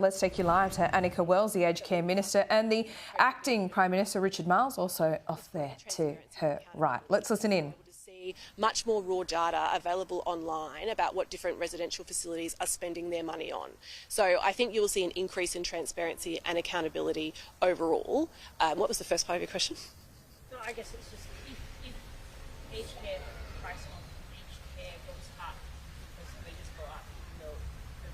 Let's take you live to Anika, the Aged Care Minister, and the Acting Prime Minister, Richard Marles, also off there to her right. Let's listen in. Much more raw data available online about what different residential facilities are spending their money on. So I think you will see an increase in transparency and accountability overall. What was the first part of your question? No, I guess it's just if aged care, the price of aged care goes up because they just go up, the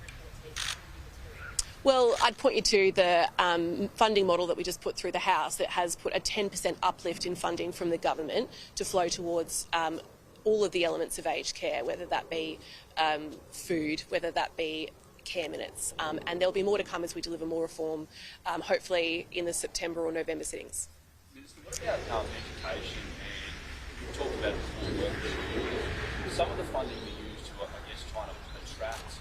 reports get material. Well, I'd point you to the funding model that we just put through the House that has put a 10% uplift in funding from the government to flow towards all of the elements of aged care, whether that be food, whether that be care minutes. And there'll be more to come as we deliver more reform, hopefully in the September or November sittings. Minister, what about education? And you talked about it before, some of the funding we use to, I guess, trying to attract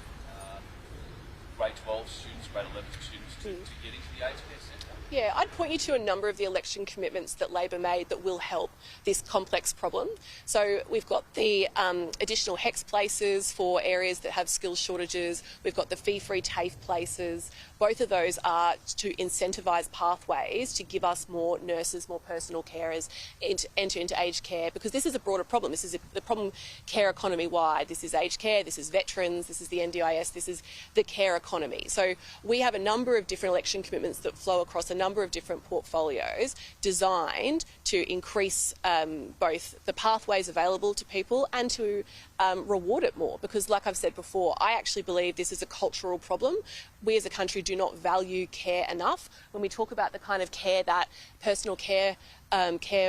grade 12 students, grade 11 students to get into the aged care centre? Yeah, I'd point you to a number of the election commitments that Labor made that will help this complex problem. So we've got the additional HEX places for areas that have skills shortages. We've got the fee-free TAFE places. Both of those are to incentivise pathways to give us more nurses, more personal carers enter into aged care, because this is a broader problem. This is the problem care economy-wide. This is aged care, this is veterans, this is the NDIS, this is the care economy. So we have a number of different election commitments that flow across a number of different portfolios designed to increase both the pathways available to people and to reward it more, because like I've said before, I actually believe this is a cultural problem. We as a country do not value care enough. When we talk about the kind of care that personal care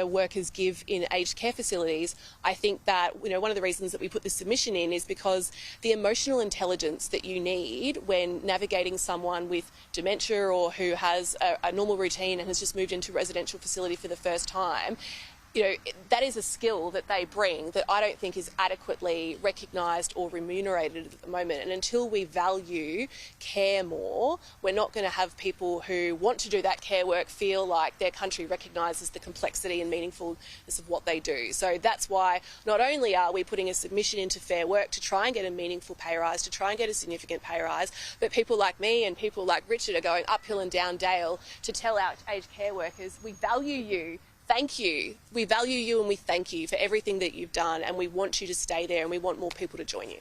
workers give in aged care facilities, I think that one of the reasons that we put this submission in is because the emotional intelligence that you need when navigating someone with dementia or who has a normal routine and has just moved into a residential facility for the first time, that is a skill that they bring that I don't think is adequately recognised or remunerated at the moment. And until we value care more, we're not going to have people who want to do that care work feel like their country recognises the complexity and meaningfulness of what they do. So that's why not only are we putting a submission into Fair Work to try and get a meaningful pay rise, to try and get a significant pay rise, but people like me and people like Richard are going uphill and down dale to tell our aged care workers, we value you. Thank you. We value you and we thank you for everything that you've done, and we want you to stay there and we want more people to join you.